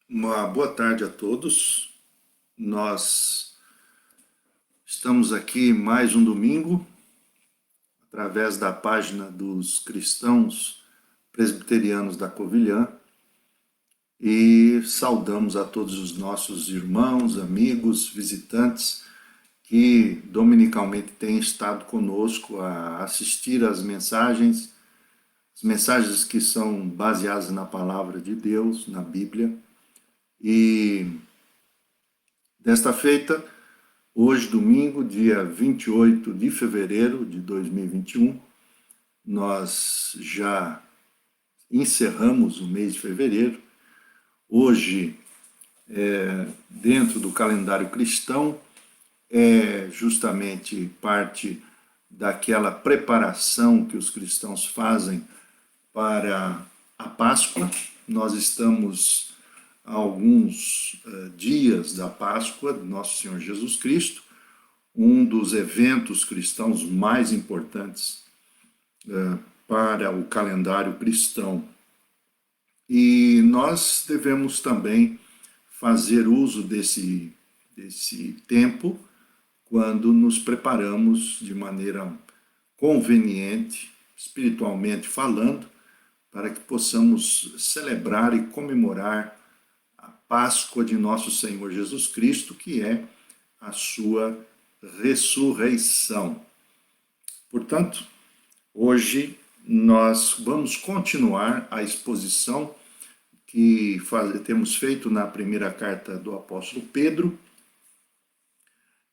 Uma boa tarde a todos. Nós estamos aqui mais um domingo, através da página dos cristãos presbiterianos da Covilhã, e saudamos a todos os nossos irmãos, amigos, visitantes que dominicalmente têm estado conosco a assistir às mensagens, as mensagens que são baseadas na palavra de Deus, na Bíblia. E desta feita, hoje, domingo, dia 28 de fevereiro de 2021, nós já encerramos o mês de fevereiro. Hoje, dentro do calendário cristão, é justamente parte daquela preparação que os cristãos fazem para a Páscoa. Nós estamos a alguns dias da Páscoa de Nosso Senhor Jesus Cristo, um dos eventos cristãos mais importantes para o calendário cristão. E nós devemos também fazer uso desse tempo quando nos preparamos de maneira conveniente, espiritualmente falando, para que possamos celebrar e comemorar a Páscoa de nosso Senhor Jesus Cristo, que é a sua ressurreição. Portanto, hoje nós vamos continuar a exposição que temos feito na primeira carta do apóstolo Pedro.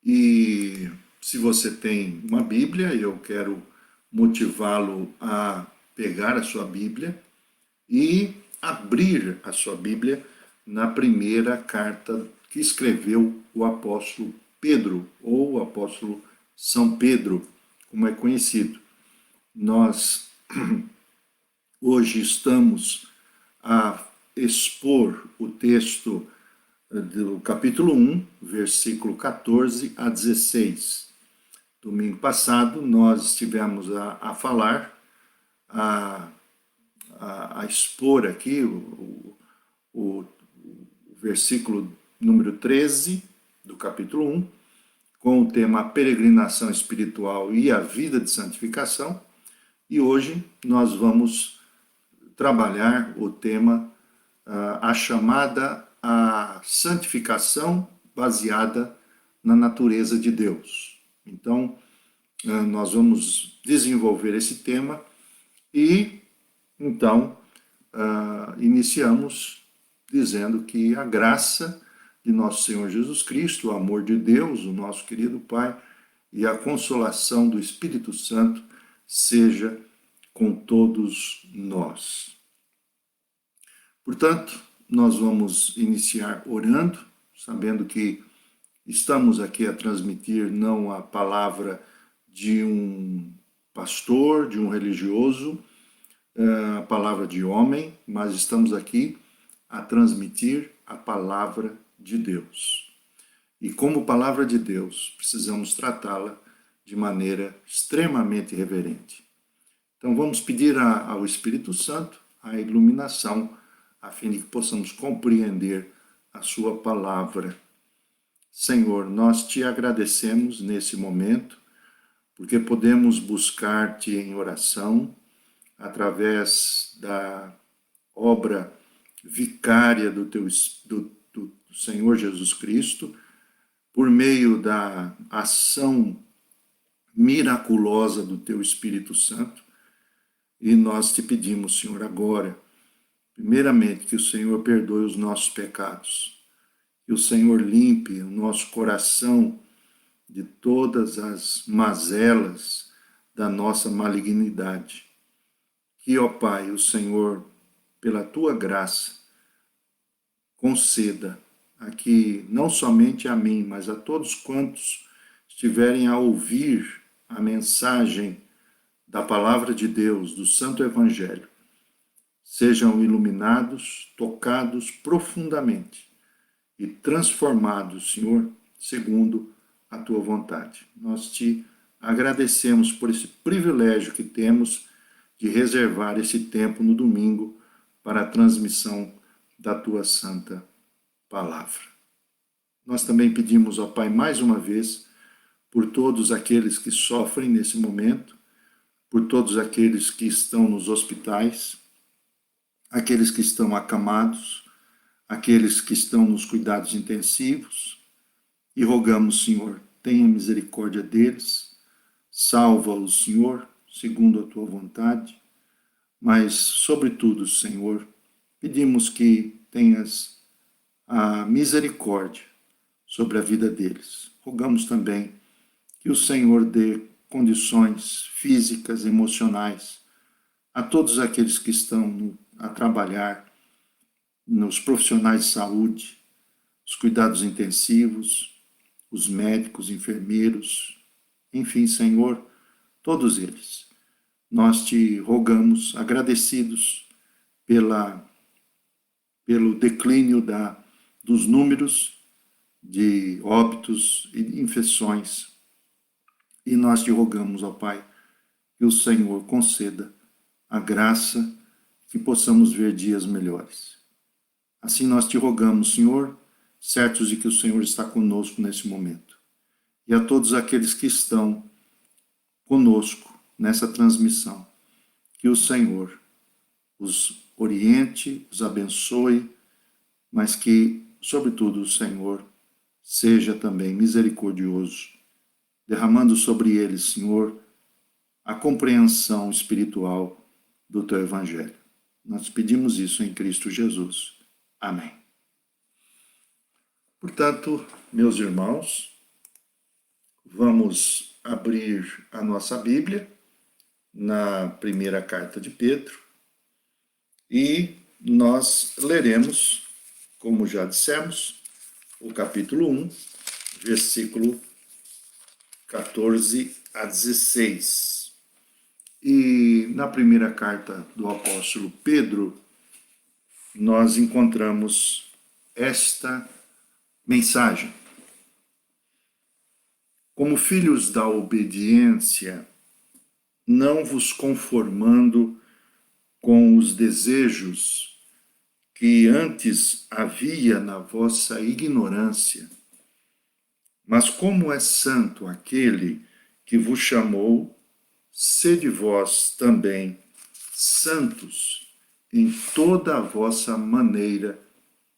E se você tem uma Bíblia, eu quero motivá-lo a pegar a sua Bíblia e abrir a sua Bíblia na primeira carta que escreveu o apóstolo Pedro, ou o apóstolo São Pedro, como é conhecido. Nós hoje estamos a expor o texto do capítulo 1, versículo 14 a 16. Domingo passado nós estivemos a falar, a expor aqui o versículo número 13 do capítulo 1, com o tema peregrinação espiritual e a vida de santificação. E hoje nós vamos trabalhar o tema, a chamada a santificação baseada na natureza de Deus. Então, nós vamos desenvolver esse tema e, então, iniciamos dizendo que a graça de nosso Senhor Jesus Cristo, o amor de Deus, o nosso querido Pai, e a consolação do Espírito Santo seja com todos nós. Portanto, nós vamos iniciar orando, sabendo que estamos aqui a transmitir não a palavra de um pastor, de um religioso, a palavra de homem, mas estamos aqui a transmitir a palavra de Deus. E como palavra de Deus, precisamos tratá-la de maneira extremamente reverente. Então vamos pedir ao Espírito Santo a iluminação, a fim de que possamos compreender a sua palavra. Senhor, nós te agradecemos nesse momento, porque podemos buscar-te em oração, através da obra vicária do Senhor Jesus Cristo, por meio da ação miraculosa do teu Espírito Santo. E nós te pedimos, Senhor, agora, primeiramente, que o Senhor perdoe os nossos pecados, que o Senhor limpe o nosso coração de todas as mazelas da nossa malignidade. Que, ó Pai, o Senhor, pela tua graça, conceda aqui, não somente a mim, mas a todos quantos estiverem a ouvir a mensagem da palavra de Deus, do Santo Evangelho, sejam iluminados, tocados profundamente e transformados, Senhor, segundo a tua vontade. Nós te agradecemos por esse privilégio que temos de reservar esse tempo no domingo para a transmissão da tua santa palavra. Nós também pedimos ao Pai mais uma vez por todos aqueles que sofrem nesse momento, por todos aqueles que estão nos hospitais, aqueles que estão acamados, aqueles que estão nos cuidados intensivos, e rogamos, Senhor, tenha misericórdia deles, salva-os, Senhor, segundo a tua vontade, mas, sobretudo, Senhor, pedimos que tenhas a misericórdia sobre a vida deles. Rogamos também que o Senhor dê condições físicas, emocionais a todos aqueles que estão a trabalhar nos profissionais de saúde, os cuidados intensivos, os médicos, enfermeiros, enfim, Senhor, todos eles. Nós te rogamos, agradecidos pelo declínio dos números de óbitos e infecções. E nós te rogamos, ó Pai, que o Senhor conceda a graça que possamos ver dias melhores. Assim nós te rogamos, Senhor, certos de que o Senhor está conosco nesse momento. E a todos aqueles que estão conosco nessa transmissão, que o Senhor os oriente, os abençoe, mas que, sobretudo, o Senhor seja também misericordioso, derramando sobre eles, Senhor, a compreensão espiritual do teu Evangelho. Nós pedimos isso em Cristo Jesus. Amém. Portanto, meus irmãos, vamos abrir a nossa Bíblia na primeira carta de Pedro e nós leremos, como já dissemos, o capítulo 1, versículo 14 a 16. E na primeira carta do apóstolo Pedro, nós encontramos esta mensagem. Como filhos da obediência, não vos conformando com os desejos que antes havia na vossa ignorância, mas como é santo aquele que vos chamou, sede vós também santos em toda a vossa maneira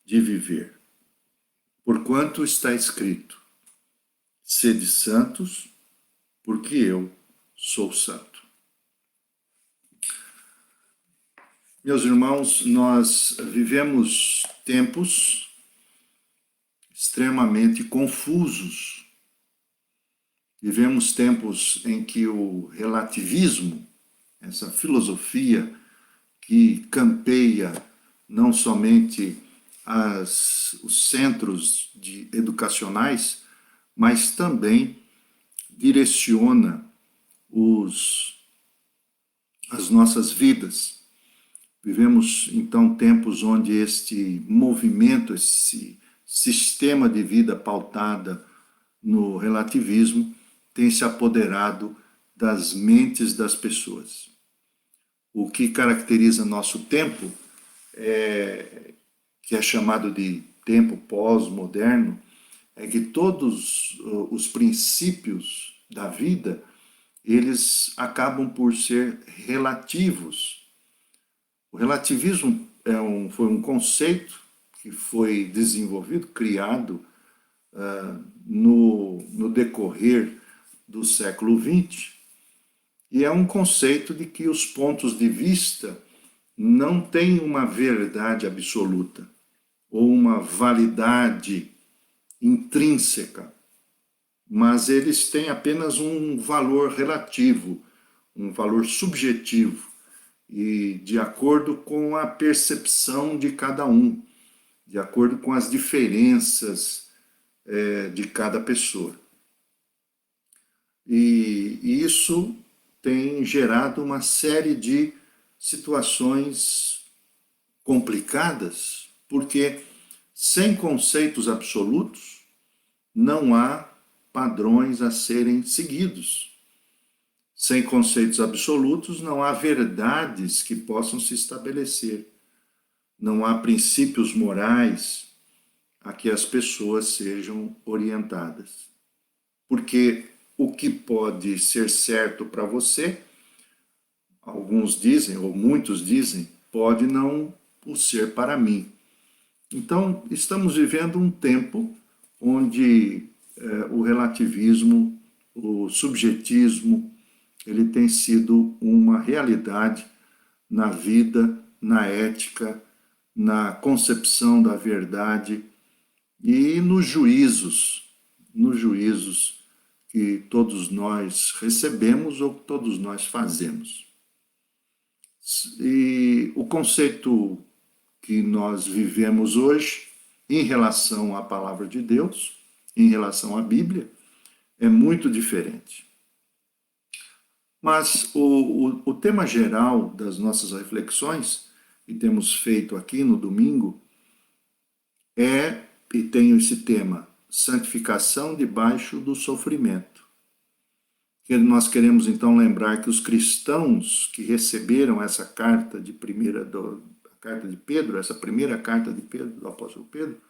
de viver. Porquanto está escrito, sede santos, porque eu sou santo. Meus irmãos, nós vivemos tempos extremamente confusos. Vivemos tempos em que o relativismo, essa filosofia que campeia não somente os centros educacionais, mas também direciona as nossas vidas. Vivemos, então, tempos onde este movimento, esse sistema de vida pautada no relativismo tem se apoderado das mentes das pessoas. O que caracteriza nosso tempo, que é chamado de tempo pós-moderno, é que todos os princípios da vida, eles acabam por ser relativos. O relativismo foi um conceito que foi desenvolvido, criado no decorrer do século XX, e é um conceito de que os pontos de vista não têm uma verdade absoluta ou uma validade intrínseca, mas eles têm apenas um valor relativo, um valor subjetivo, e de acordo com a percepção de cada um, de acordo com as diferenças de cada pessoa. E isso tem gerado uma série de situações complicadas, porque sem conceitos absolutos não há padrões a serem seguidos. Sem conceitos absolutos não há verdades que possam se estabelecer. Não há princípios morais a que as pessoas sejam orientadas. Porque o que pode ser certo para você, alguns dizem, ou muitos dizem, pode não o ser para mim. Então, estamos vivendo um tempo onde o relativismo, o subjetismo, ele tem sido uma realidade na vida, na ética, na concepção da verdade e nos juízos que todos nós recebemos ou que todos nós fazemos. E o conceito que nós vivemos hoje em relação à palavra de Deus, em relação à Bíblia, é muito diferente. Mas o tema geral das nossas reflexões, que temos feito aqui no domingo, e tem esse tema, santificação debaixo do sofrimento. Que nós queremos então lembrar que os cristãos que receberam essa carta de carta de Pedro, essa primeira carta de Pedro, do apóstolo Pedro,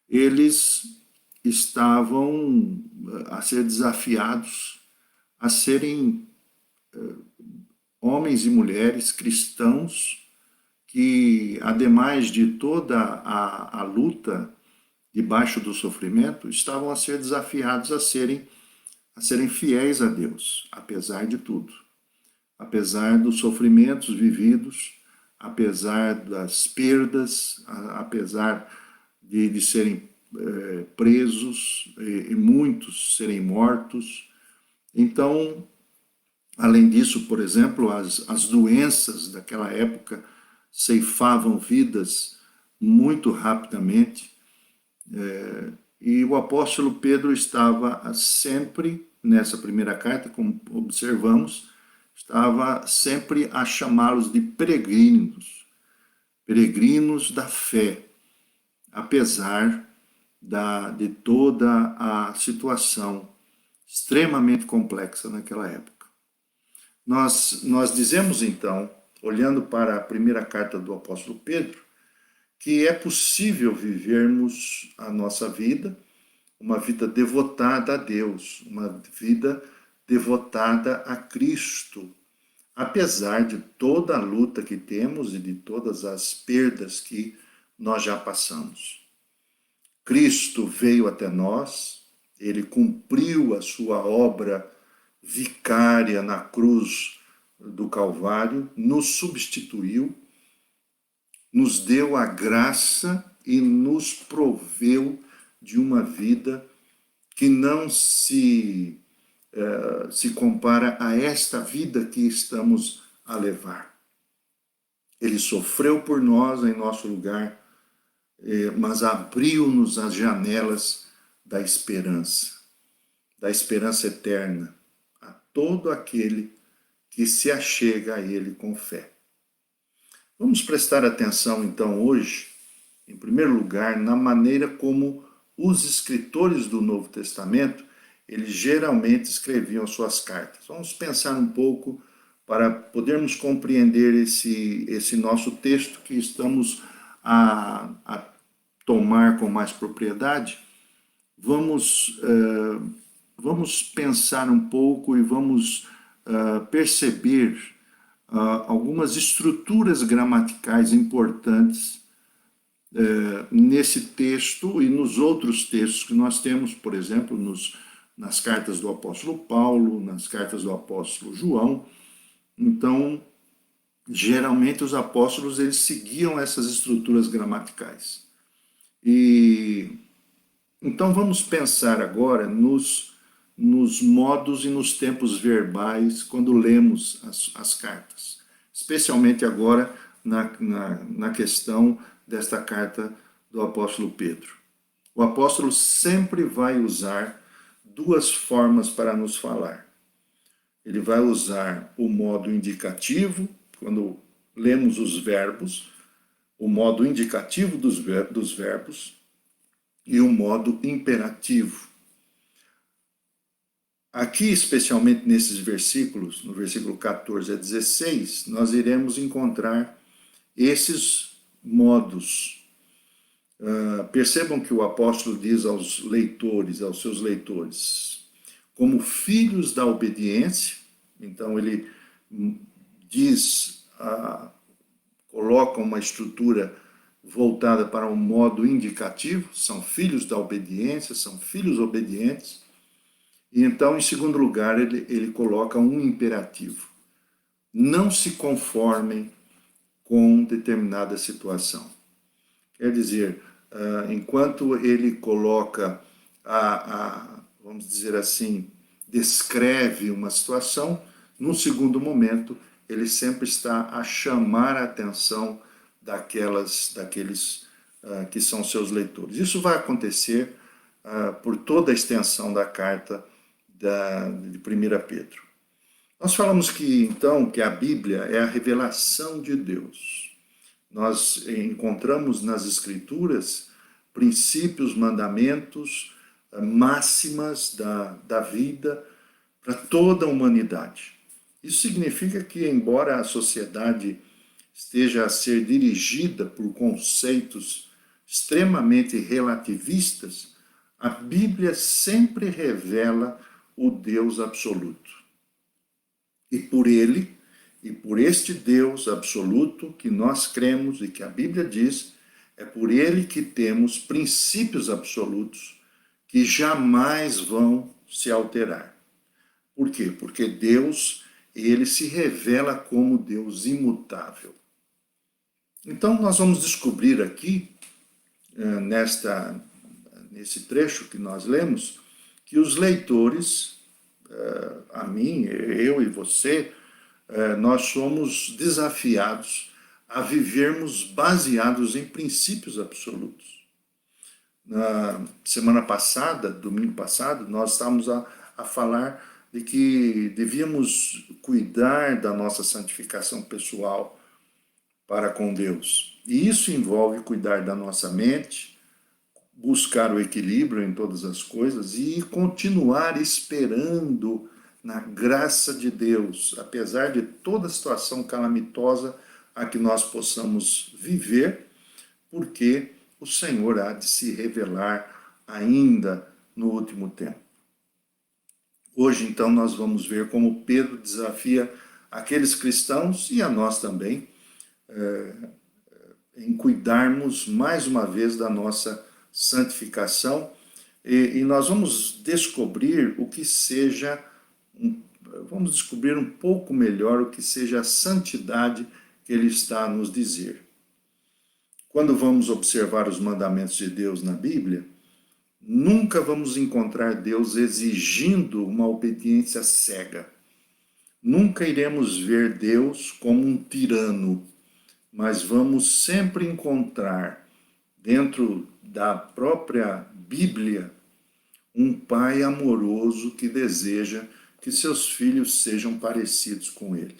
eles estavam a ser desafiados a serem homens e mulheres cristãos que, ademais de toda a luta debaixo do sofrimento, estavam a ser desafiados a serem fiéis a Deus, apesar de tudo. Apesar dos sofrimentos vividos, apesar das perdas, apesar de serem presos e muitos serem mortos. Então, além disso, por exemplo, as doenças daquela época ceifavam vidas muito rapidamente. E o apóstolo Pedro estava sempre, nessa primeira carta, como observamos, estava sempre a chamá-los de peregrinos, peregrinos da fé, apesar de toda a situação extremamente complexa naquela época. Nós dizemos então, olhando para a primeira carta do apóstolo Pedro, que é possível vivermos a nossa vida, uma vida devotada a Deus, uma vida devotada a Cristo, apesar de toda a luta que temos e de todas as perdas que nós já passamos. Cristo veio até nós, ele cumpriu a sua obra vicária na cruz do Calvário, nos substituiu, nos deu a graça e nos proveu de uma vida que não se compara a esta vida que estamos a levar. Ele sofreu por nós em nosso lugar, mas abriu-nos as janelas da esperança eterna, a todo aquele que se achega a ele com fé. Vamos prestar atenção, então, hoje, em primeiro lugar, na maneira como os escritores do Novo Testamento, eles geralmente escreviam suas cartas. Vamos pensar um pouco para podermos compreender esse nosso texto que estamos a tomar com mais propriedade. Vamos pensar um pouco e vamos perceber algumas estruturas gramaticais importantes nesse texto e nos outros textos que nós temos, por exemplo, nas cartas do apóstolo Paulo, nas cartas do apóstolo João. Então, geralmente os apóstolos eles seguiam essas estruturas gramaticais. E então vamos pensar agora nos modos e nos tempos verbais quando lemos as cartas, especialmente agora na questão desta carta do apóstolo Pedro. O apóstolo sempre vai usar duas formas para nos falar. Ele vai usar o modo indicativo, quando lemos os verbos, o modo indicativo dos verbos e o modo imperativo. Aqui, especialmente nesses versículos, no versículo 14 a 16, nós iremos encontrar esses modos Percebam que o apóstolo diz aos leitores, aos seus leitores, como filhos da obediência. Então ele diz, coloca uma estrutura voltada para um modo indicativo, são filhos da obediência, são filhos obedientes. E então, em segundo lugar, ele coloca um imperativo: não se conformem com determinada situação. Quer dizer, enquanto ele coloca, vamos dizer assim, descreve uma situação, num segundo momento, ele sempre está a chamar a atenção daqueles que são seus leitores. Isso vai acontecer por toda a extensão da carta de 1 Pedro. Nós falamos então, que a Bíblia é a revelação de Deus. Nós encontramos nas Escrituras princípios, mandamentos, máximas da vida para toda a humanidade. Isso significa que, embora a sociedade esteja a ser dirigida por conceitos extremamente relativistas, a Bíblia sempre revela o Deus absoluto. E por ele, e por este Deus absoluto que nós cremos e que a Bíblia diz, é por ele que temos princípios absolutos que jamais vão se alterar. Por quê? Porque Deus, ele se revela como Deus imutável. Então nós vamos descobrir aqui, nesse trecho que nós lemos, que os leitores, a mim, eu e você, nós somos desafiados a vivermos baseados em princípios absolutos. Na semana passada, domingo passado, nós estávamos a falar de que devíamos cuidar da nossa santificação pessoal para com Deus. E isso envolve cuidar da nossa mente, buscar o equilíbrio em todas as coisas e continuar esperando na graça de Deus, apesar de toda a situação calamitosa a que nós possamos viver, porque o Senhor há de se revelar ainda no último tempo. Hoje, então, nós vamos ver como Pedro desafia aqueles cristãos e a nós também, em cuidarmos mais uma vez da nossa santificação, e nós vamos descobrir vamos descobrir um pouco melhor o que seja a santidade que ele está a nos dizer. Quando vamos observar os mandamentos de Deus na Bíblia, nunca vamos encontrar Deus exigindo uma obediência cega. Nunca iremos ver Deus como um tirano, mas vamos sempre encontrar, dentro da própria Bíblia, um pai amoroso que deseja que seus filhos sejam parecidos com ele.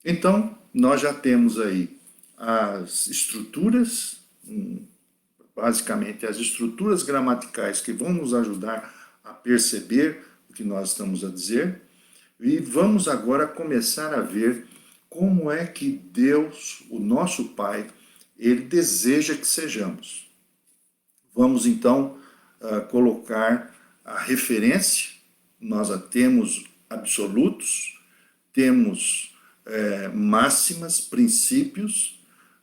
Então, nós já temos aí as estruturas, basicamente as estruturas gramaticais que vão nos ajudar a perceber o que nós estamos a dizer, e vamos agora começar a ver como é que Deus, o nosso Pai, ele deseja que sejamos. Vamos então colocar a referência. Nós a temos absolutos, temos máximas, princípios,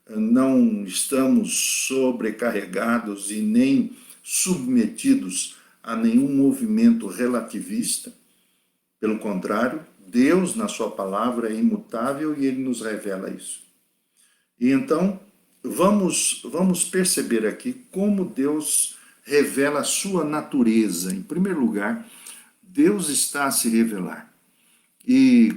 não estamos sobrecarregados e nem submetidos a nenhum movimento relativista. Pelo contrário, Deus, na sua palavra, é imutável e ele nos revela isso. E então, vamos perceber aqui como Deus revela a sua natureza. Em primeiro lugar, Deus está a se revelar. E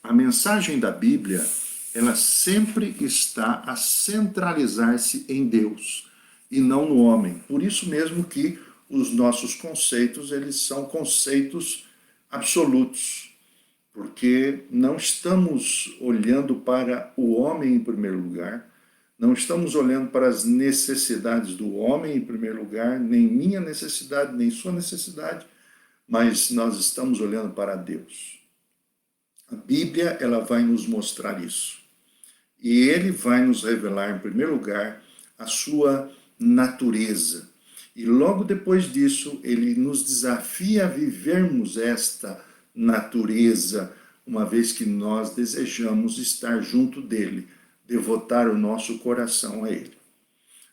a mensagem da Bíblia, ela sempre está a centralizar-se em Deus e não no homem. Por isso mesmo que os nossos conceitos, eles são conceitos absolutos, porque não estamos olhando para o homem em primeiro lugar, não estamos olhando para as necessidades do homem em primeiro lugar, nem minha necessidade, nem sua necessidade, mas nós estamos olhando para Deus. A Bíblia, ela vai nos mostrar isso. E ele vai nos revelar, em primeiro lugar, a sua natureza. E logo depois disso, ele nos desafia a vivermos esta natureza, uma vez que nós desejamos estar junto dele, devotar o nosso coração a ele.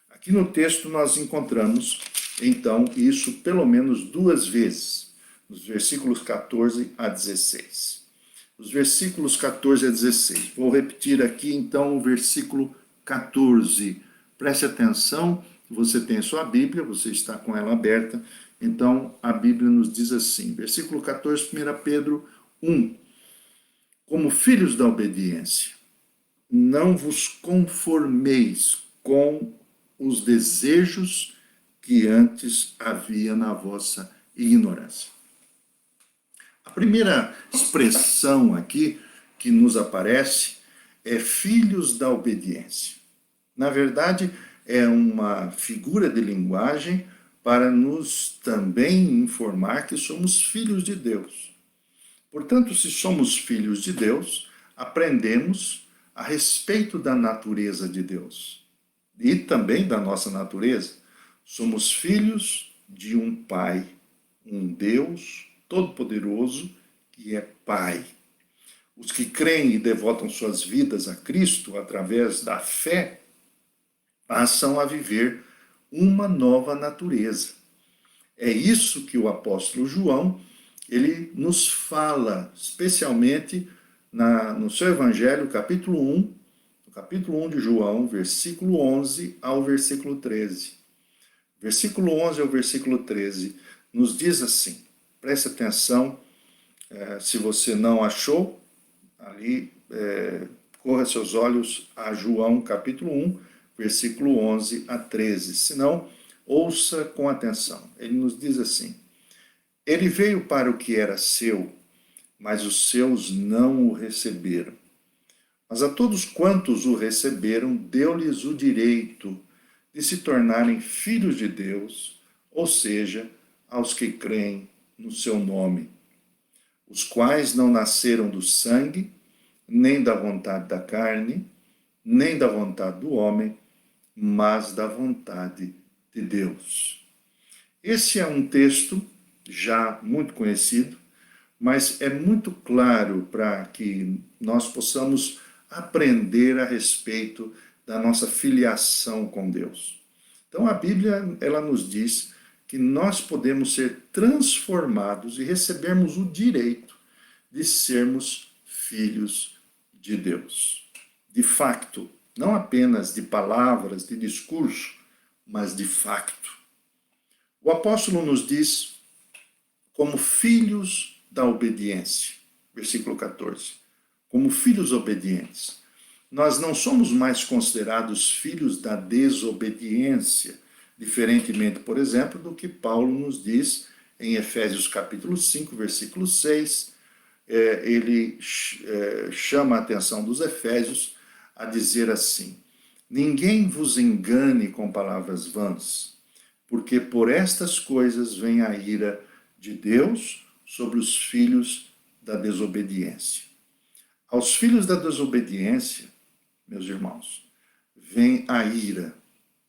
Aqui no texto nós encontramos, então, isso pelo menos duas vezes, nos versículos 14 a 16. Os versículos 14 a 16. Vou repetir aqui, então, o versículo 14. Preste atenção, você tem a sua Bíblia, você está com ela aberta, então a Bíblia nos diz assim, versículo 14, 1 Pedro 1. Como filhos da obediência, não vos conformeis com os desejos que antes havia na vossa ignorância. A primeira expressão aqui que nos aparece é filhos da obediência. Na verdade, é uma figura de linguagem para nos também informar que somos filhos de Deus. Portanto, se somos filhos de Deus, aprendemos a respeito da natureza de Deus e também da nossa natureza. Somos filhos de um Pai, um Deus Todo-Poderoso que é Pai. Os que creem e devotam suas vidas a Cristo através da fé passam a viver uma nova natureza. É isso que o apóstolo João ele nos fala, especialmente no seu Evangelho, capítulo 1, no capítulo 1 de João, versículo 11 ao versículo 13. Versículo 11 ao versículo 13 nos diz assim, preste atenção, se você não achou, ali, corra seus olhos a João, capítulo 1, versículo 11 a 13, senão, ouça com atenção. Ele nos diz assim, ele veio para o que era seu, mas os seus não o receberam. Mas a todos quantos o receberam, deu-lhes o direito de se tornarem filhos de Deus, ou seja, aos que creem no seu nome, os quais não nasceram do sangue, nem da vontade da carne, nem da vontade do homem, mas da vontade de Deus. Esse é um texto já muito conhecido, mas é muito claro para que nós possamos aprender a respeito da nossa filiação com Deus. Então a Bíblia ela nos diz que nós podemos ser transformados e recebermos o direito de sermos filhos de Deus. De facto, não apenas de palavras, de discurso, mas de facto. O apóstolo nos diz como filhos da obediência. Versículo 14. Como filhos obedientes. Nós não somos mais considerados filhos da desobediência, diferentemente, por exemplo, do que Paulo nos diz em Efésios capítulo 5, versículo 6. Ele chama a atenção dos efésios a dizer assim, ninguém vos engane com palavras vãs, porque por estas coisas vem a ira de Deus sobre os filhos da desobediência. Aos filhos da desobediência, meus irmãos, vem a ira,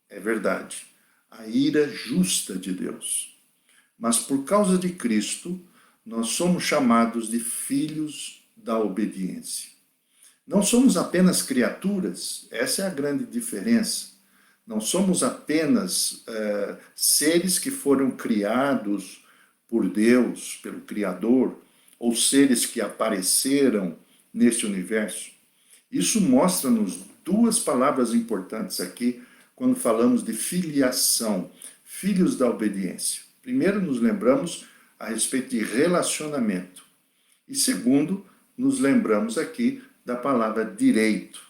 é verdade, a ira justa de Deus. Mas por causa de Cristo, nós somos chamados de filhos da obediência. Não somos apenas criaturas, essa é a grande diferença. Não somos apenas seres que foram criados por Deus, pelo Criador, ou seres que apareceram neste universo. Isso mostra-nos duas palavras importantes aqui, quando falamos de filiação, filhos da obediência. Primeiro, nos lembramos a respeito de relacionamento. E segundo, nos lembramos aqui da palavra direito.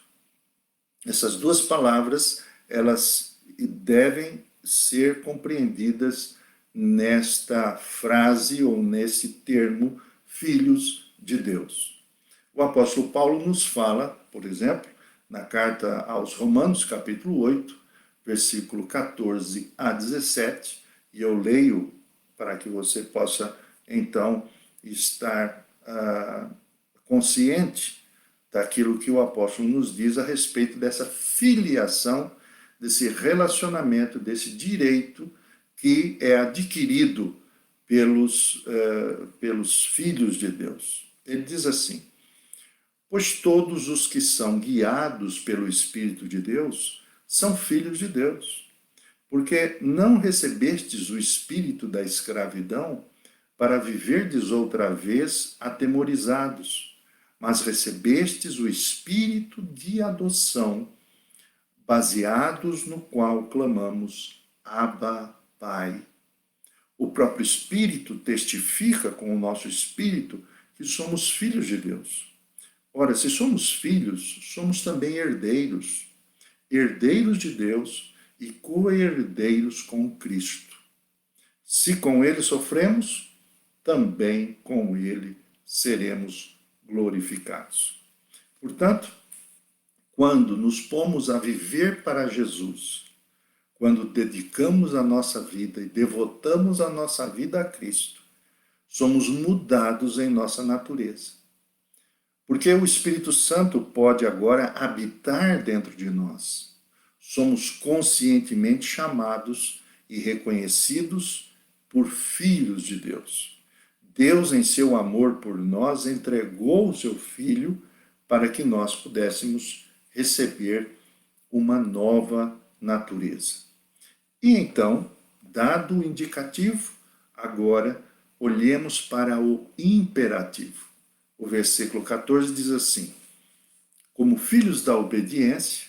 Essas duas palavras, elas devem ser compreendidas nesta frase ou nesse termo, filhos de Deus. O apóstolo Paulo nos fala, por exemplo, na carta aos Romanos, capítulo 8, versículo 14 a 17, e eu leio para que você possa, então, estar consciente daquilo que o apóstolo nos diz a respeito dessa filiação desse relacionamento, desse direito que é adquirido pelos filhos de Deus. Ele diz assim: pois todos os que são guiados pelo Espírito de Deus são filhos de Deus. Porque não recebestes o espírito da escravidão para viverdes outra vez atemorizados, mas recebestes o espírito de adoção, baseados no qual clamamos: Abba, Pai. O próprio Espírito testifica com o nosso espírito que somos filhos de Deus. Ora, se somos filhos, somos também herdeiros, herdeiros de Deus e co-herdeiros com Cristo. Se com ele sofremos, também com ele seremos glorificados. Portanto, quando nos pomos a viver para Jesus, quando dedicamos a nossa vida e devotamos a nossa vida a Cristo, somos mudados em nossa natureza. Porque o Espírito Santo pode agora habitar dentro de nós. Somos conscientemente chamados e reconhecidos por filhos de Deus. Deus, em seu amor por nós, entregou o seu Filho para que nós pudéssemos receber uma nova natureza. E então, dado o indicativo, agora olhemos para o imperativo. O versículo 14 diz assim: como filhos da obediência,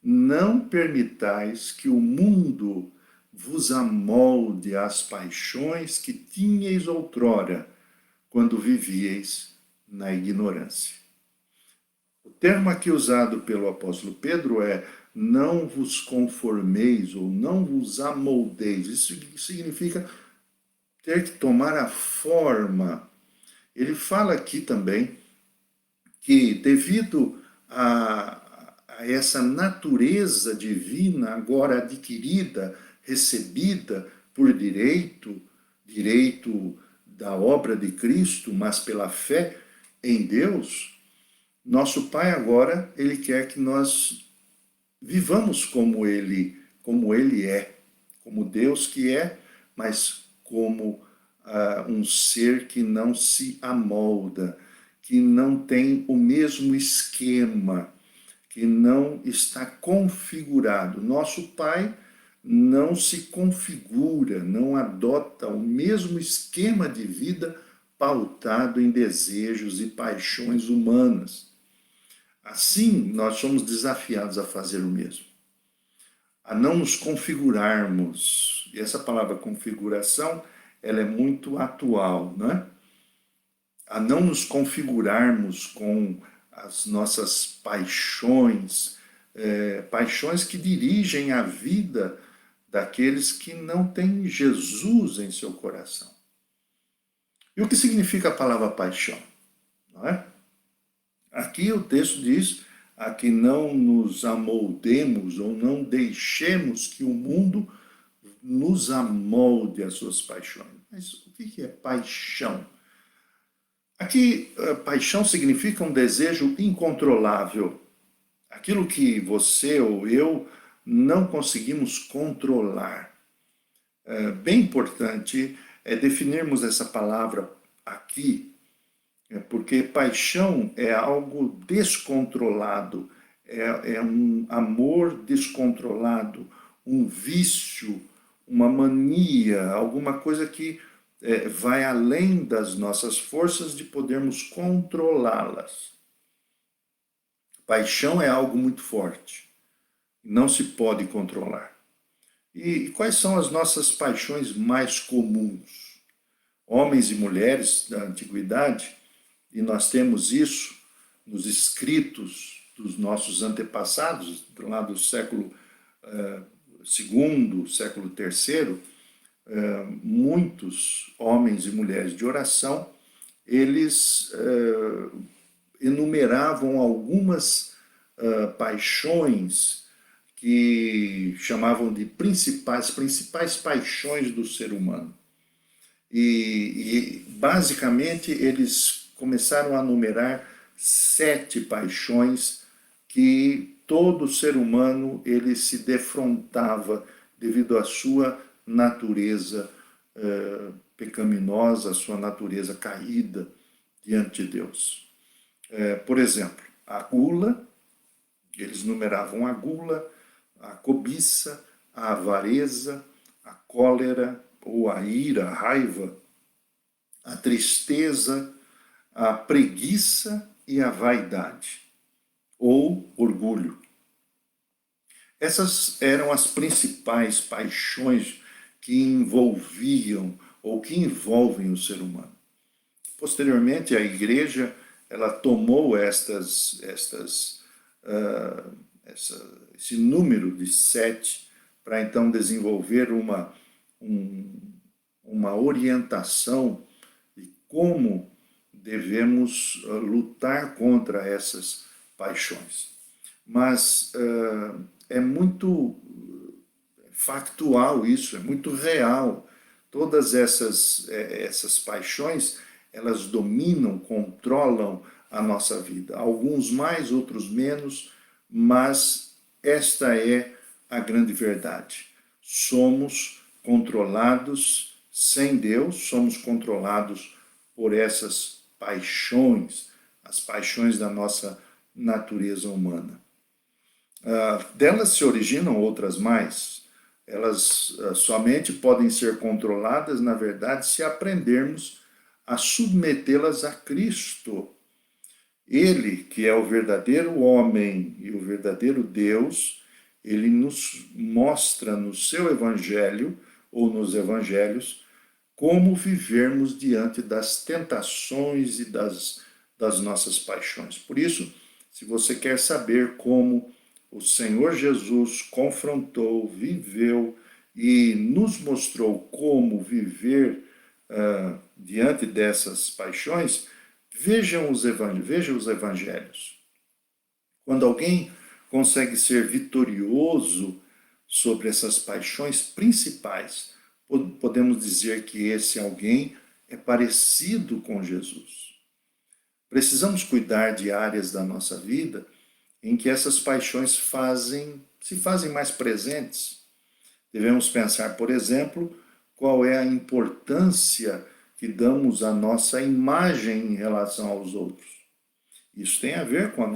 não permitais que o mundo vos amolde às paixões que tinhais outrora, quando vivieis na ignorância. O termo aqui usado pelo apóstolo Pedro é: não vos conformeis ou não vos amoldeis. Isso significa ter que tomar a forma. Ele fala aqui também que, devido a essa natureza divina agora adquirida, recebida por direito da obra de Cristo, mas pela fé em Deus, nosso Pai agora, ele quer que nós vivamos como ele é, como Deus que é, mas como um ser que não se amolda, que não tem o mesmo esquema, que não está configurado. Nosso Pai não se configura, não adota o mesmo esquema de vida pautado em desejos e paixões humanas. Assim, nós somos desafiados a fazer o mesmo, a não nos configurarmos. E essa palavra configuração, ela é muito atual, né? A não nos configurarmos com as nossas paixões, paixões que dirigem a vida daqueles que não têm Jesus em seu coração. E o que significa a palavra paixão? Não é? Aqui o texto diz a que não nos amoldemos ou não deixemos que o mundo nos amolde às suas paixões. Mas o que é paixão? Aqui, paixão significa um desejo incontrolável. Aquilo que você ou eu não conseguimos controlar. Bem importante é definirmos essa palavra aqui, porque paixão é algo descontrolado, é um amor descontrolado, um vício, uma mania, alguma coisa que vai além das nossas forças de podermos controlá-las. Paixão é algo muito forte, não se pode controlar. E quais são as nossas paixões mais comuns? Homens e mulheres da antiguidade, e nós temos isso nos escritos dos nossos antepassados, lá do século II, século III, muitos homens e mulheres de oração, eles enumeravam algumas paixões que chamavam de principais paixões do ser humano. E basicamente eles começaram a numerar 7 paixões que todo ser humano ele se defrontava devido à sua natureza pecaminosa, à sua natureza caída diante de Deus. Por exemplo, a gula, eles numeravam a gula, a cobiça, a avareza, a cólera ou a ira, a raiva, a tristeza, a preguiça e a vaidade, ou orgulho. Essas eram as principais paixões que envolviam ou que envolvem o ser humano. Posteriormente, a igreja ela tomou esse número de 7 para então desenvolver uma orientação de como devemos lutar contra essas paixões. Mas é muito factual isso, é muito real. Todas essas paixões, elas dominam, controlam a nossa vida. Alguns mais, outros menos, mas esta é a grande verdade. Somos controlados sem Deus, somos controlados por essas paixões, as paixões da nossa natureza humana. Delas se originam outras mais. Elas somente podem ser controladas, na verdade, se aprendermos a submetê-las a Cristo. Ele, que é o verdadeiro homem e o verdadeiro Deus, ele nos mostra no seu evangelho, ou nos evangelhos, como vivermos diante das tentações e das nossas paixões. Por isso, se você quer saber como o Senhor Jesus confrontou, viveu e nos mostrou como viver diante dessas paixões, veja os evangelhos. Quando alguém consegue ser vitorioso sobre essas paixões principais, podemos dizer que esse alguém é parecido com Jesus. Precisamos cuidar de áreas da nossa vida em que essas paixões se fazem mais presentes. Devemos pensar, por exemplo, qual é a importância que damos à nossa imagem em relação aos outros. Isso tem a ver com a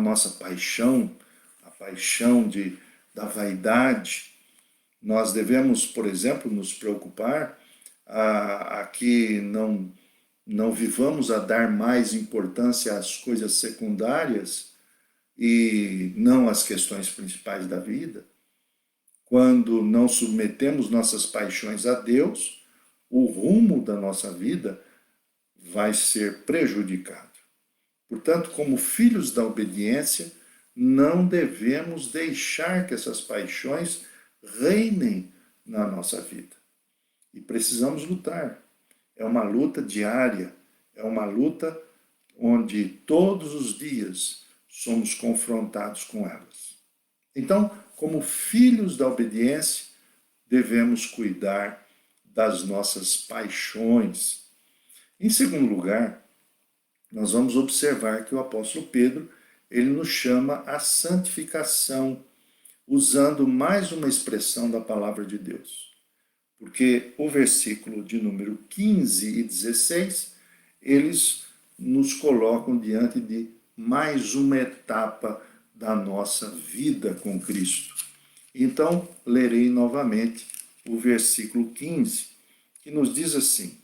nossa paixão, a paixão da vaidade. Nós devemos, por exemplo, nos preocupar a que não vivamos a dar mais importância às coisas secundárias e não às questões principais da vida. Quando não submetemos nossas paixões a Deus, o rumo da nossa vida vai ser prejudicado. Portanto, como filhos da obediência, não devemos deixar que essas paixões reinem na nossa vida. E precisamos lutar. É uma luta diária, é uma luta onde todos os dias somos confrontados com elas. Então, como filhos da obediência, devemos cuidar das nossas paixões. Em segundo lugar, nós vamos observar que o apóstolo Pedro, ele nos chama à santificação, usando mais uma expressão da palavra de Deus. Porque o versículo de número 15 e 16, eles nos colocam diante de mais uma etapa da nossa vida com Cristo. Então, lerei novamente o versículo 15, que nos diz assim: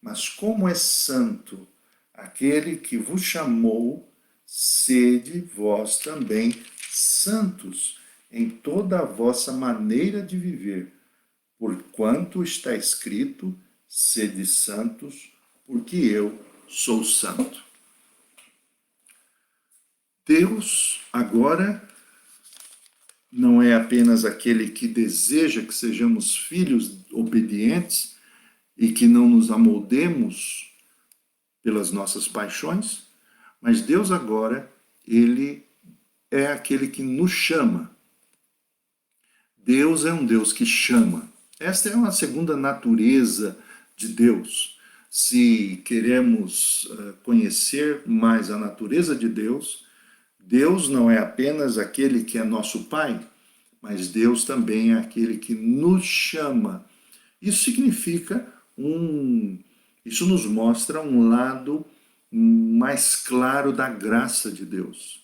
mas como é santo aquele que vos chamou, sede vós também santos em toda a vossa maneira de viver, porquanto está escrito, sede santos, porque eu sou santo. Deus agora não é apenas aquele que deseja que sejamos filhos obedientes e que não nos amoldemos pelas nossas paixões, mas Deus agora, ele é aquele que nos chama. Deus é um Deus que chama. Esta é uma segunda natureza de Deus. Se queremos conhecer mais a natureza de Deus, Deus não é apenas aquele que é nosso Pai, mas Deus também é aquele que nos chama. Isso significa isso nos mostra um lado mais claro da graça de Deus.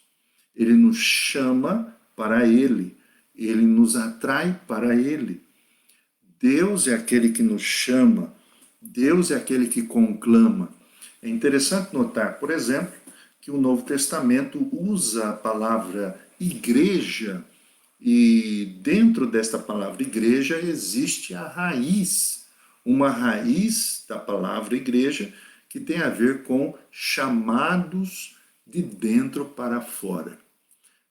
Ele nos chama para Ele, Ele nos atrai para Ele. Deus é aquele que nos chama, Deus é aquele que conclama. É interessante notar, por exemplo, que o Novo Testamento usa a palavra igreja, e dentro desta palavra igreja existe a raiz, uma raiz da palavra igreja que tem a ver com chamados de dentro para fora.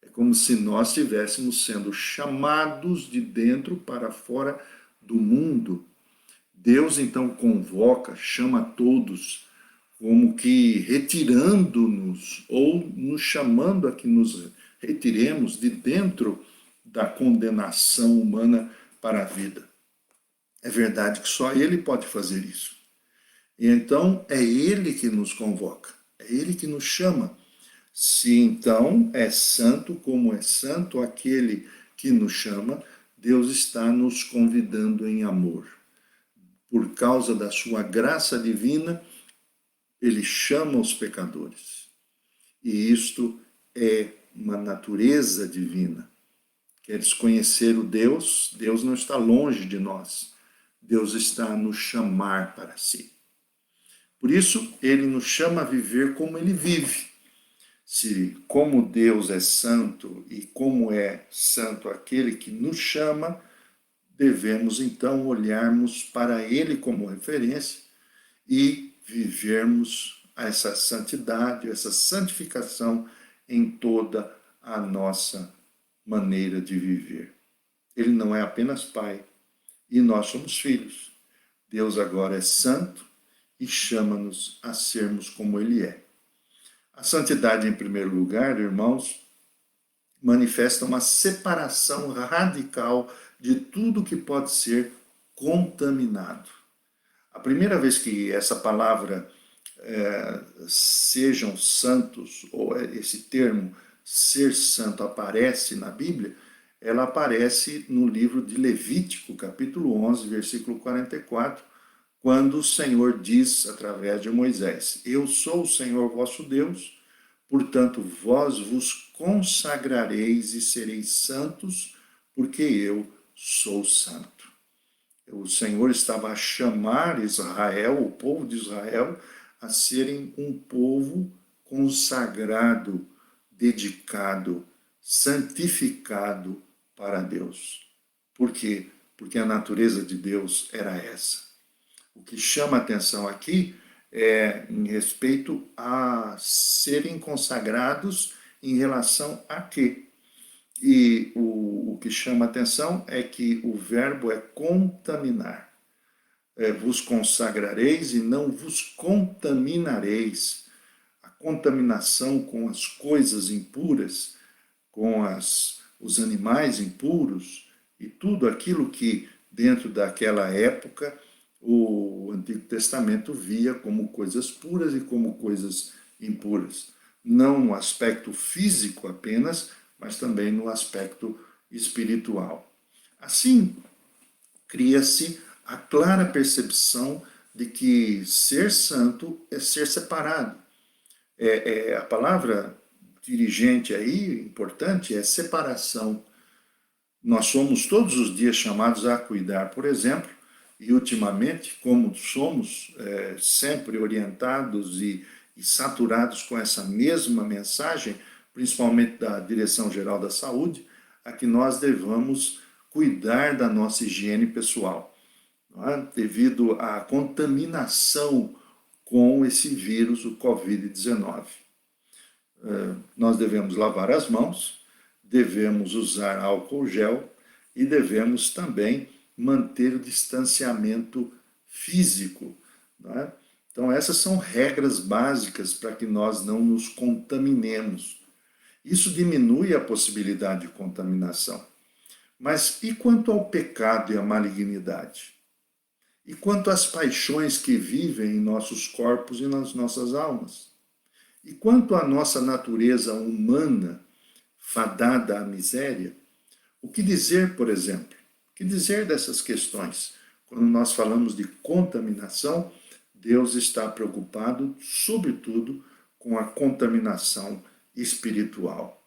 É como se nós estivéssemos sendo chamados de dentro para fora do mundo. Deus então convoca, chama todos, como que retirando-nos ou nos chamando a que nos retiremos de dentro da condenação humana para a vida. É verdade que só Ele pode fazer isso. E então é Ele que nos convoca, é Ele que nos chama. Se então é santo como é santo aquele que nos chama, Deus está nos convidando em amor. Por causa da sua graça divina, Ele chama os pecadores. E isto é uma natureza divina. Queres conhecer o Deus? Deus não está longe de nós. Deus está a nos chamar para si. Por isso, Ele nos chama a viver como Ele vive. Se como Deus é santo e como é santo aquele que nos chama, devemos então olharmos para Ele como referência e vivermos essa santidade, essa santificação em toda a nossa maneira de viver. Ele não é apenas Pai, e nós somos filhos. Deus agora é santo e chama-nos a sermos como Ele é. A santidade, em primeiro lugar, irmãos, manifesta uma separação radical de tudo que pode ser contaminado. A primeira vez que essa palavra sejam santos, ou esse termo ser santo aparece na Bíblia, ela aparece no livro de Levítico, capítulo 11, versículo 44, quando o Senhor diz através de Moisés: Eu sou o Senhor vosso Deus, portanto vós vos consagrareis e sereis santos, porque eu sou santo. O Senhor estava a chamar Israel, o povo de Israel, a serem um povo consagrado, dedicado, santificado para Deus. Por quê? Porque a natureza de Deus era essa. O que chama a atenção aqui é em respeito a serem consagrados em relação a quê? E o que chama a atenção é que o verbo é contaminar. Vos consagrareis e não vos contaminareis. A contaminação com as coisas impuras, com os animais impuros e tudo aquilo que dentro daquela época o Antigo Testamento via como coisas puras e como coisas impuras. Não no aspecto físico apenas, mas também no aspecto espiritual. Assim, cria-se a clara percepção de que ser santo é ser separado. A palavra dirigente aí, importante, é separação. Nós somos todos os dias chamados a cuidar, por exemplo, e ultimamente, como somos sempre orientados e saturados com essa mesma mensagem, principalmente da Direção-Geral da Saúde, a que nós devamos cuidar da nossa higiene pessoal, devido à contaminação com esse vírus, o Covid-19. Nós devemos lavar as mãos, devemos usar álcool gel e devemos também manter o distanciamento físico. Então, essas são regras básicas para que nós não nos contaminemos. Isso diminui a possibilidade de contaminação. Mas e quanto ao pecado e à malignidade? E quanto às paixões que vivem em nossos corpos e nas nossas almas? E quanto à nossa natureza humana, fadada à miséria, o que dizer, por exemplo? O que dizer dessas questões? Quando nós falamos de contaminação, Deus está preocupado, sobretudo, com a contaminação espiritual.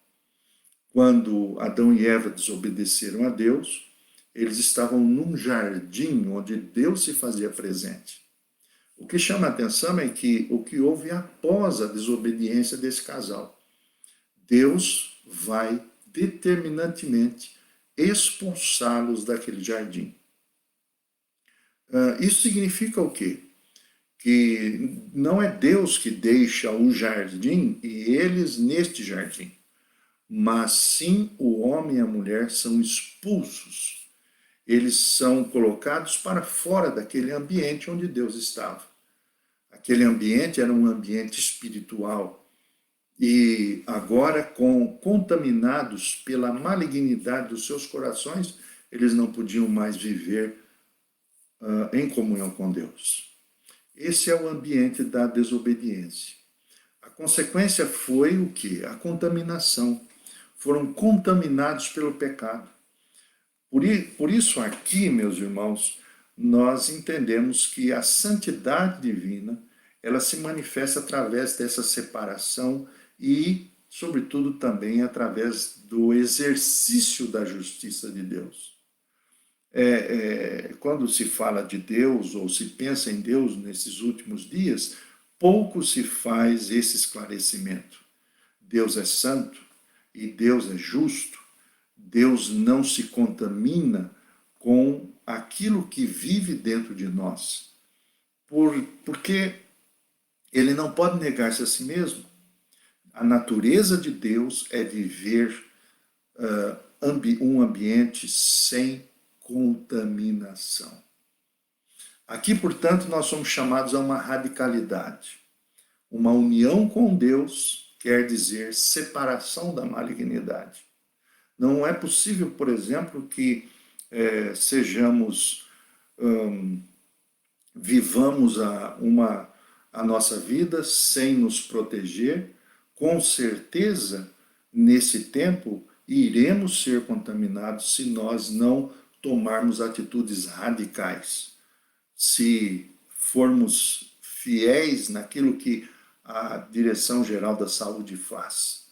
Quando Adão e Eva desobedeceram a Deus, eles estavam num jardim onde Deus se fazia presente. O que chama a atenção é que o que houve após a desobediência desse casal. Deus vai determinantemente expulsá-los daquele jardim. Isso significa o quê? Que não é Deus que deixa o jardim e eles neste jardim, mas sim o homem e a mulher são expulsos. Eles são colocados para fora daquele ambiente onde Deus estava. Aquele ambiente era um ambiente espiritual e agora, contaminados pela malignidade dos seus corações, eles não podiam mais viver em comunhão com Deus. Esse é o ambiente da desobediência. A consequência foi o quê? A contaminação. Foram contaminados pelo pecado. Por isso aqui, meus irmãos, nós entendemos que a santidade divina, ela se manifesta através dessa separação e, sobretudo, também através do exercício da justiça de Deus. Quando se fala de Deus ou se pensa em Deus nesses últimos dias, pouco se faz esse esclarecimento. Deus é santo e Deus é justo. Deus não se contamina com aquilo que vive dentro de nós, porque ele não pode negar-se a si mesmo. A natureza de Deus é viver um ambiente sem contaminação. Aqui, portanto, nós somos chamados a uma radicalidade. Uma união com Deus quer dizer separação da malignidade. Não é possível, por exemplo, que vivamos a nossa vida sem nos proteger. Com certeza, nesse tempo, iremos ser contaminados se nós não tomarmos atitudes radicais. Se formos fiéis naquilo que a Direção-Geral da Saúde faz.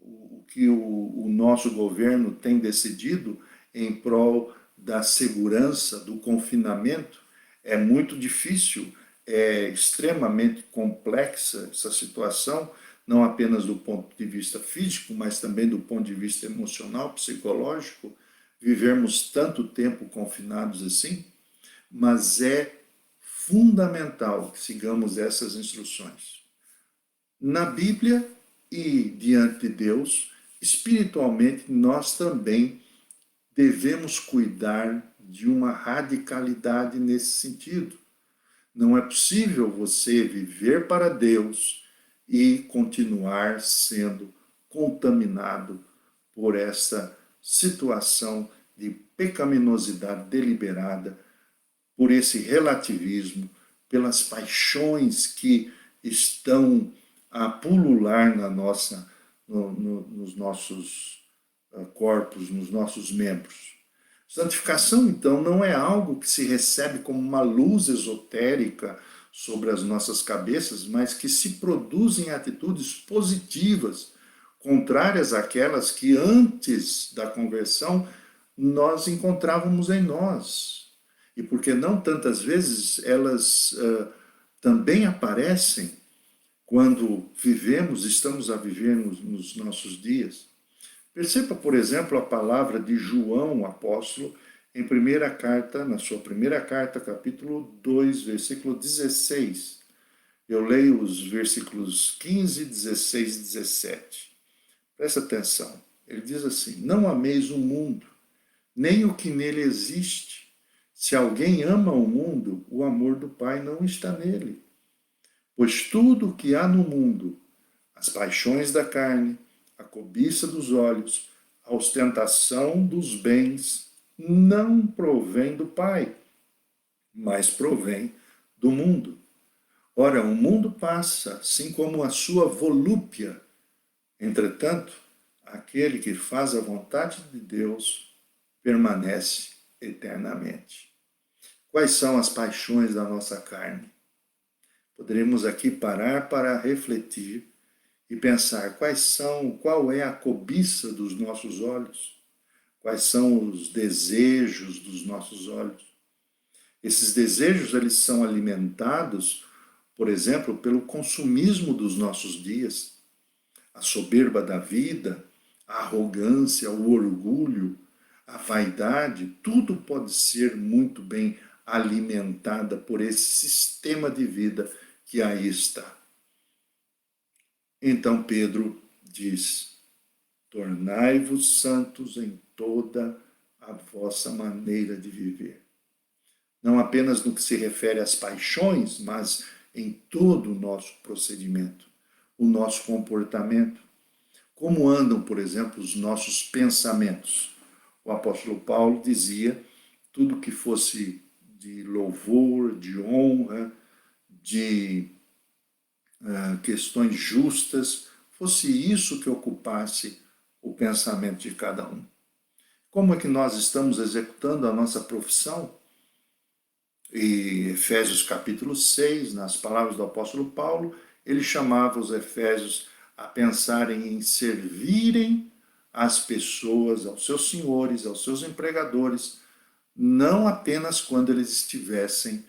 O que o nosso governo tem decidido em prol da segurança, do confinamento, é muito difícil, é extremamente complexa essa situação, não apenas do ponto de vista físico, mas também do ponto de vista emocional, psicológico, vivermos tanto tempo confinados assim, mas é fundamental que sigamos essas instruções. Na Bíblia e diante de Deus, espiritualmente, nós também devemos cuidar de uma radicalidade nesse sentido. Não é possível você viver para Deus e continuar sendo contaminado por essa situação de pecaminosidade deliberada, por esse relativismo, pelas paixões que estão a pulular nos nossos corpos, nos nossos membros. Santificação, então, não é algo que se recebe como uma luz esotérica sobre as nossas cabeças, mas que se produzem atitudes positivas, contrárias àquelas que antes da conversão nós encontrávamos em nós. E porque não tantas vezes elas também aparecem quando estamos a viver nos nossos dias. Perceba, por exemplo, a palavra de João, o apóstolo, na sua primeira carta, capítulo 2, versículo 16. Eu leio os versículos 15, 16 e 17. Presta atenção. Ele diz assim: não ameis o mundo, nem o que nele existe. Se alguém ama o mundo, o amor do Pai não está nele. Pois tudo o que há no mundo, as paixões da carne, a cobiça dos olhos, a ostentação dos bens, não provém do Pai, mas provém do mundo. Ora, o mundo passa, assim como a sua volúpia. Entretanto, aquele que faz a vontade de Deus permanece eternamente. Quais são as paixões da nossa carne? Poderíamos aqui parar para refletir e pensar qual é a cobiça dos nossos olhos, quais são os desejos dos nossos olhos. Esses desejos eles são alimentados, por exemplo, pelo consumismo dos nossos dias, a soberba da vida, a arrogância, o orgulho, a vaidade, tudo pode ser muito bem alimentada por esse sistema de vida que aí está. Então Pedro diz: tornai-vos santos em toda a vossa maneira de viver. Não apenas no que se refere às paixões, mas em todo o nosso procedimento, o nosso comportamento. Como andam, por exemplo, os nossos pensamentos? O apóstolo Paulo dizia: tudo que fosse de louvor, de honra, de questões justas, fosse isso que ocupasse o pensamento de cada um. Como é que nós estamos executando a nossa profissão? E Efésios capítulo 6, nas palavras do apóstolo Paulo, ele chamava os efésios a pensarem em servirem as pessoas, aos seus senhores, aos seus empregadores, não apenas quando eles estivessem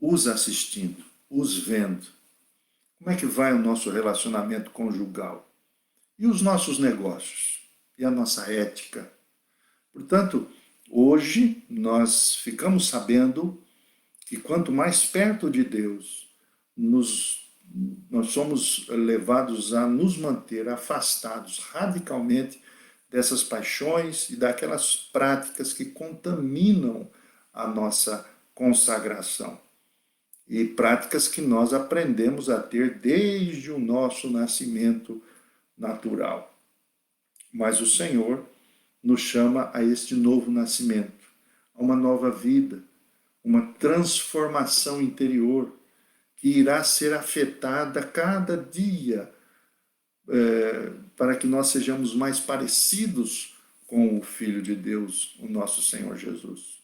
os assistindo, os vendo. Como é que vai o nosso relacionamento conjugal? E os nossos negócios? E a nossa ética? Portanto, hoje nós ficamos sabendo que quanto mais perto de Deus nós somos levados a nos manter afastados radicalmente dessas paixões e daquelas práticas que contaminam a nossa consagração. E práticas que nós aprendemos a ter desde o nosso nascimento natural. Mas o Senhor nos chama a este novo nascimento, a uma nova vida, uma transformação interior que irá ser afetada cada dia para que nós sejamos mais parecidos com o Filho de Deus, o nosso Senhor Jesus.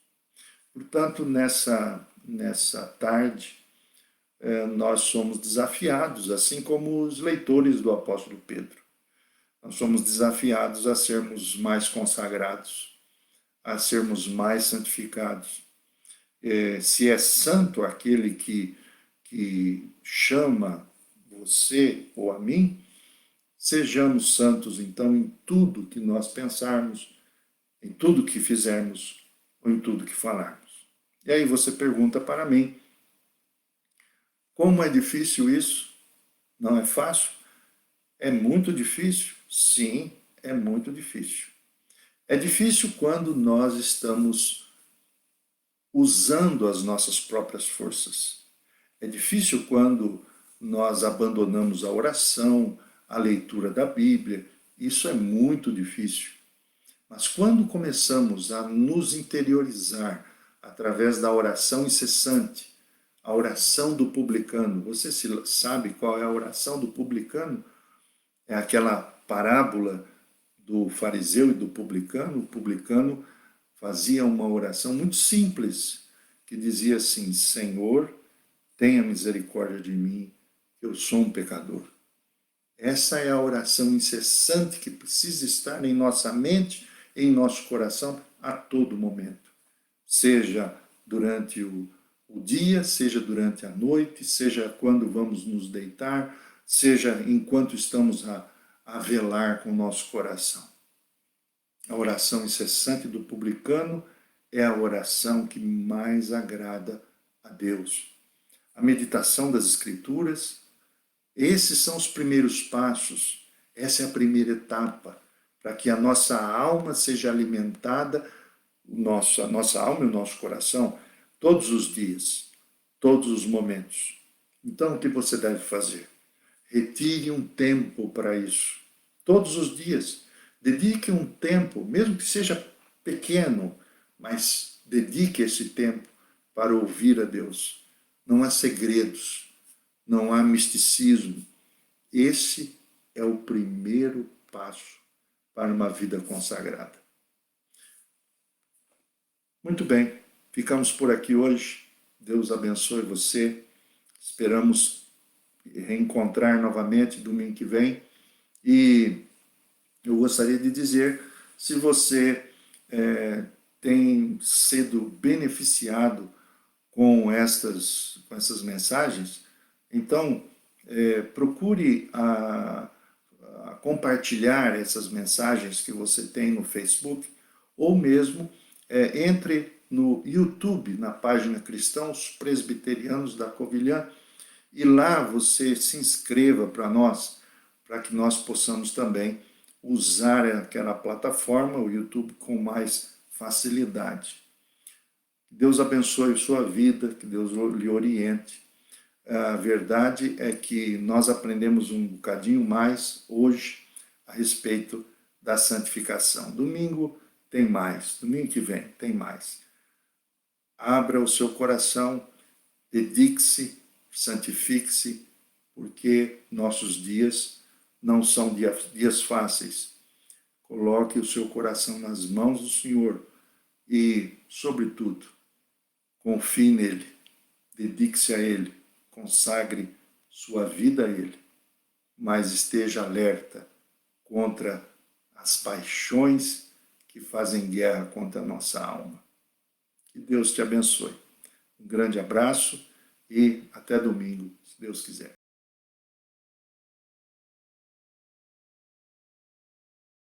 Portanto, nessa tarde, nós somos desafiados, assim como os leitores do apóstolo Pedro. Nós somos desafiados a sermos mais consagrados, a sermos mais santificados. Se é santo aquele que chama você ou a mim, sejamos santos, então, em tudo que nós pensarmos, em tudo que fizermos ou em tudo que falarmos. E aí você pergunta para mim, como é difícil isso? Não é fácil? É muito difícil? Sim, é muito difícil. É difícil quando nós estamos usando as nossas próprias forças. É difícil quando nós abandonamos a oração, a leitura da Bíblia. Isso é muito difícil. Mas quando começamos a nos interiorizar através da oração incessante, a oração do publicano, você sabe qual é a oração do publicano? É aquela parábola do fariseu e do publicano. O publicano fazia uma oração muito simples, que dizia assim: Senhor, tenha misericórdia de mim, eu sou um pecador. Essa é a oração incessante que precisa estar em nossa mente, em nosso coração, a todo momento. Seja durante o dia, seja durante a noite, seja quando vamos nos deitar, seja enquanto estamos a velar com o nosso coração. A oração incessante do publicano é a oração que mais agrada a Deus. A meditação das Escrituras, esses são os primeiros passos, essa é a primeira etapa, para que a nossa alma seja alimentada, a nossa alma e o nosso coração, todos os dias, todos os momentos. Então, o que você deve fazer? Retire um tempo para isso, todos os dias. Dedique um tempo, mesmo que seja pequeno, mas dedique esse tempo para ouvir a Deus. Não há segredos. não há misticismo. Esse é o primeiro passo para uma vida consagrada. Muito bem, ficamos por aqui hoje. Deus abençoe você. Esperamos reencontrar novamente domingo que vem. E eu gostaria de dizer, se você tem sido beneficiado com essas mensagens, então procure a compartilhar essas mensagens que você tem no Facebook, ou mesmo entre no YouTube, na página Cristãos Presbiterianos da Covilhã, e lá você se inscreva para nós, para que nós possamos também usar aquela plataforma, o YouTube, com mais facilidade. Que Deus abençoe sua vida, que Deus lhe oriente. A verdade é que nós aprendemos um bocadinho mais hoje a respeito da santificação. Domingo tem mais, domingo que vem tem mais. Abra o seu coração, dedique-se, santifique-se, porque nossos dias não são dias fáceis. Coloque o seu coração nas mãos do Senhor e, sobretudo, confie nele, dedique-se a ele, consagre sua vida a ele, mas esteja alerta contra as paixões que fazem guerra contra a nossa alma. Que Deus te abençoe. Um grande abraço e até domingo, se Deus quiser.